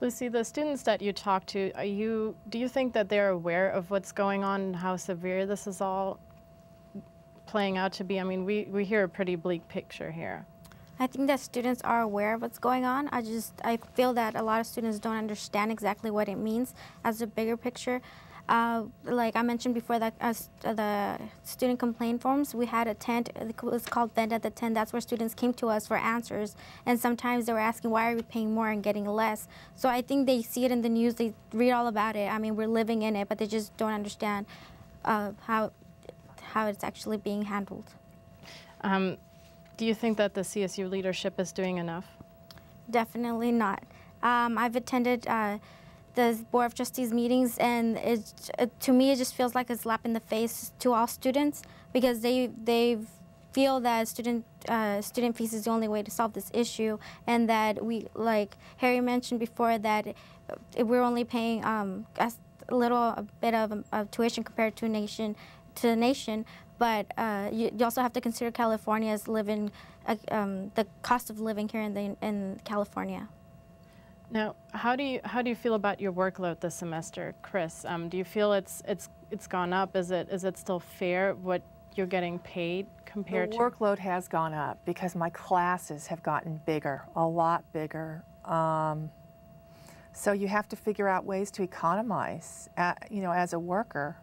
Lucy, the students that you talk to, do you think that they're aware of what's going on and how severe this is all playing out to be? I mean, we hear a pretty bleak picture here. I think that students are aware of what's going on. I feel that a lot of students don't understand exactly what it means as a bigger picture. Like I mentioned before, that the student complaint forms, we had a tent. It was called Vent at the Tent. That's where students came to us for answers. And sometimes they were asking, why are we paying more and getting less? So I think they see it in the news. They read all about it. I mean, we're living in it, but they just don't understand how it's actually being handled. Do you think that the CSU leadership is doing enough? Definitely not. I've attended the Board of Trustees meetings, and to me it just feels like a slap in the face to all students, because they feel that student fees is the only way to solve this issue, and that we, like Harry mentioned before, that we're only paying a bit of tuition compared to the nation. But you also have to consider California's living, the cost of living here in California. Now, how do you feel about your workload this semester, Kris? Do you feel it's gone up? Is it still fair what you're getting paid compared to? The workload has gone up because my classes have gotten bigger, a lot bigger. So you have to figure out ways to economize, as a worker.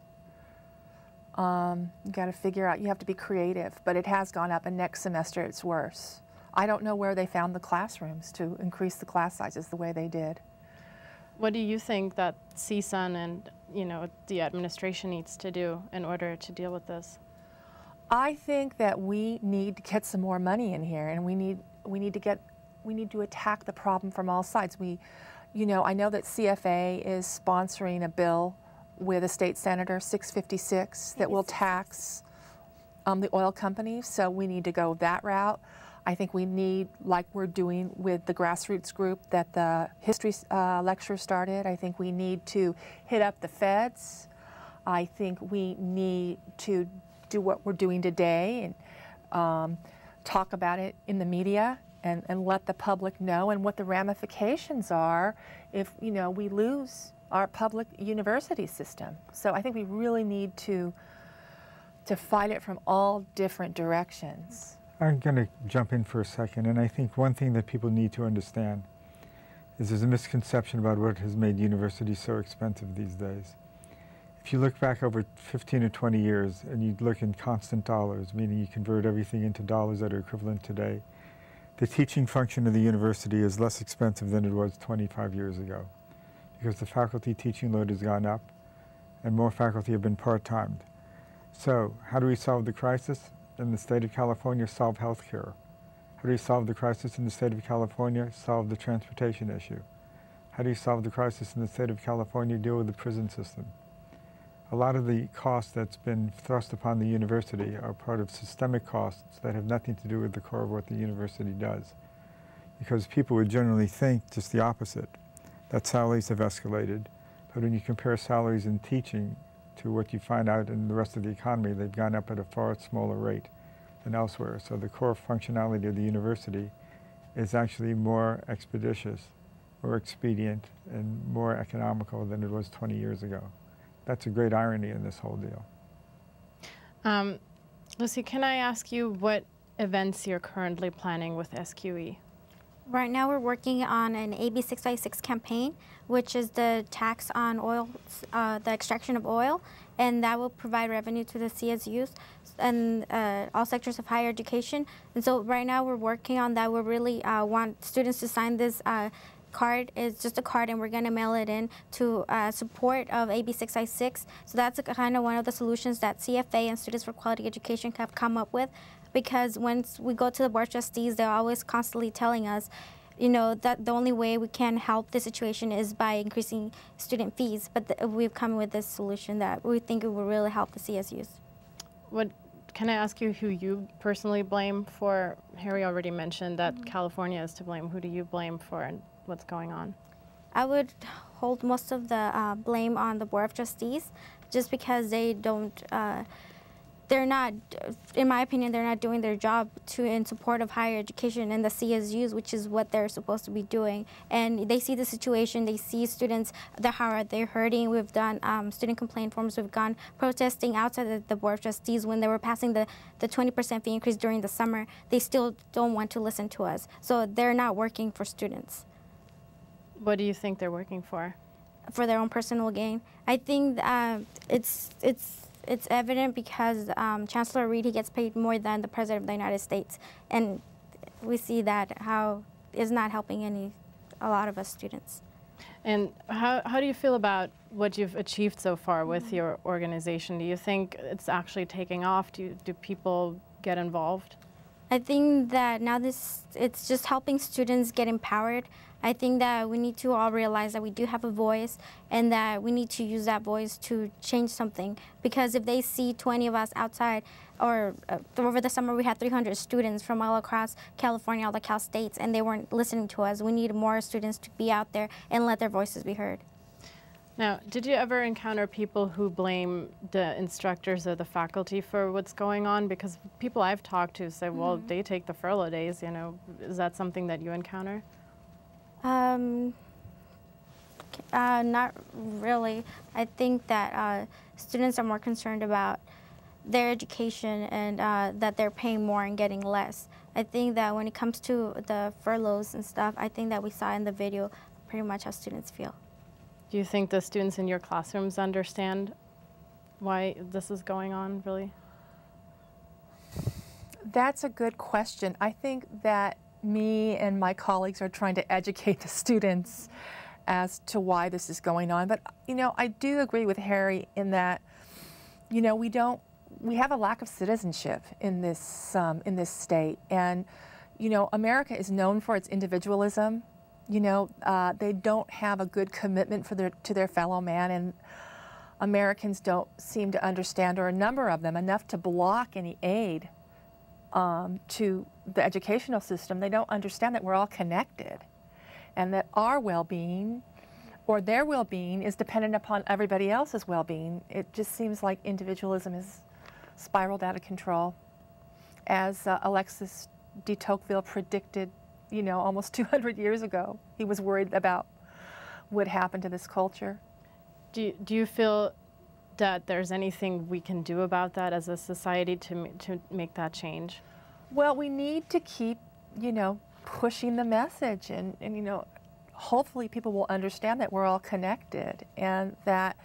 You got to figure out, you have to be creative, but it has gone up, and next semester it's worse. I don't know where they found the classrooms to increase the class sizes the way they did. What do you think that CSUN and the administration needs to do in order to deal with this? I think that we need to get some more money in here, and we need to attack the problem from all sides. I know that CFA is sponsoring a bill with a state senator, 656, that will tax the oil companies, so we need to go that route. I think we need, like we're doing with the grassroots group that the history lecture started, I think we need to hit up the feds. I think we need to do what we're doing today and talk about it in the media and let the public know, and what the ramifications are if we lose our public university system. So I think we really need to fight it from all different directions. I'm going to jump in for a second, and I think one thing that people need to understand is there's a misconception about what has made universities so expensive these days. If you look back over 15 or 20 years and you look in constant dollars, meaning you convert everything into dollars that are equivalent today, the teaching function of the university is less expensive than it was 25 years ago, because the faculty teaching load has gone up and more faculty have been part-timed. So how do we solve the crisis in the state of California? Solve health care. How do you solve the crisis in the state of California? Solve the transportation issue. How do you solve the crisis in the state of California? Deal with the prison system. A lot of the costs that's been thrust upon the university are part of systemic costs that have nothing to do with the core of what the university does. Because people would generally think just the opposite, that salaries have escalated, but when you compare salaries in teaching to what you find out in the rest of the economy, they've gone up at a far smaller rate than elsewhere. So the core functionality of the university is actually more expeditious, more expedient, and more economical than it was 20 years ago. That's a great irony in this whole deal. Lucy, can I ask you what events you're currently planning with SQE? Right now we're working on an AB 656 campaign, which is the tax on oil, the extraction of oil, and that will provide revenue to the CSUs and all sectors of higher education. And so right now we're working on that. We really want students to sign this card. It's just a card, and we're going to mail it in to support of AB 656. So that's kind of one of the solutions that CFA and Students for Quality Education have come up with. Because once we go to the Board of Trustees, they're always constantly telling us, that the only way we can help the situation is by increasing student fees. But we've come with this solution that we think it will really help the CSUs. Can I ask you who you personally blame for? Harry already mentioned that California is to blame. Who do you blame for and what's going on? I would hold most of the blame on the Board of Trustees, just because they don't they're not, in my opinion, they're not doing their job in support of higher education and the CSUs, which is what they're supposed to be doing. And they see the situation, they see students, how they're hurting. We've done student complaint forms, we've gone protesting outside the Board of Trustees when they were passing the 20% fee increase during the summer. They still don't want to listen to us. So they're not working for students. What do you think they're working for? For their own personal gain. I think it's evident because Chancellor Reed, he gets paid more than the President of the United States, and we see that how is not helping a lot of us students. And how do you feel about what you've achieved so far with your organization? Do you think it's actually taking off? Do people get involved? I think that now it's just helping students get empowered. I think that we need to all realize that we do have a voice and that we need to use that voice to change something. Because if they see 20 of us outside, or over the summer we had 300 students from all across California, all the Cal States, and they weren't listening to us. We need more students to be out there and let their voices be heard. Now, did you ever encounter people who blame the instructors or the faculty for what's going on? Because people I've talked to say, well, they take the furlough days, you know. Is that something that you encounter? Not really. I think that students are more concerned about their education and that they're paying more and getting less. I think that when it comes to the furloughs and stuff, I think that we saw in the video pretty much how students feel. Do you think the students in your classrooms understand why this is going on, really? That's a good question. I think that me and my colleagues are trying to educate the students as to why this is going on. But, you know, I do agree with Harry in that, you know, we have a lack of citizenship in this state. And, you know, America is known for its individualism. You know, they don't have a good commitment to their fellow man, and Americans don't seem to understand, or a number of them, enough to block any aid to the educational system. They don't understand that we're all connected and that our well-being or their well-being is dependent upon everybody else's well-being. It just seems like individualism has spiraled out of control. As Alexis de Tocqueville predicted, you know, almost 200 years ago, he was worried about what happened to this culture. Do you feel that there's anything we can do about that as a society to make that change? Well, we need to keep, you know, pushing the message, and you know, hopefully people will understand that we're all connected, and that,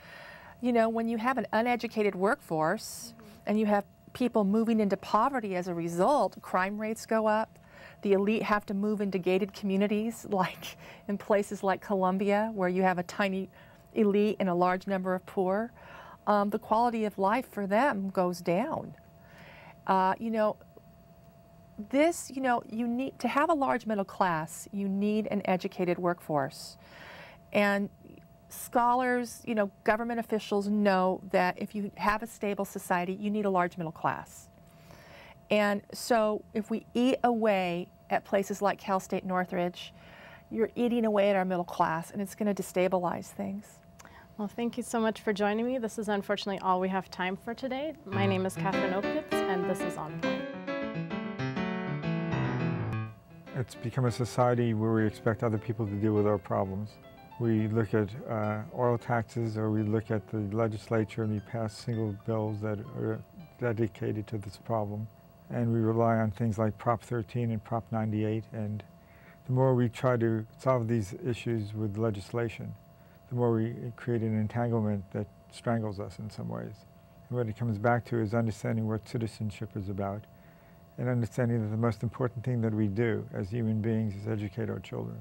you know, when you have an uneducated workforce and you have people moving into poverty as a result, crime rates go up. The elite have to move into gated communities, like in places like Colombia, where you have a tiny elite and a large number of poor. The quality of life for them goes down. You know, you need to have a large middle class. You need an educated workforce. And scholars, you know, government officials know that if you have a stable society, you need a large middle class. And so if we eat away at places like Cal State Northridge, you're eating away at our middle class, and it's going to destabilize things. Well, thank you so much for joining me. This is unfortunately all we have time for today. My name is Katherine Opitz, and this is On Point. It's become a society where we expect other people to deal with our problems. We look at oil taxes, or we look at the legislature and we pass single bills that are dedicated to this problem. And we rely on things like Prop 13 and Prop 98. And the more we try to solve these issues with legislation, the more we create an entanglement that strangles us in some ways. And what it comes back to is understanding what citizenship is about, and understanding that the most important thing that we do as human beings is educate our children.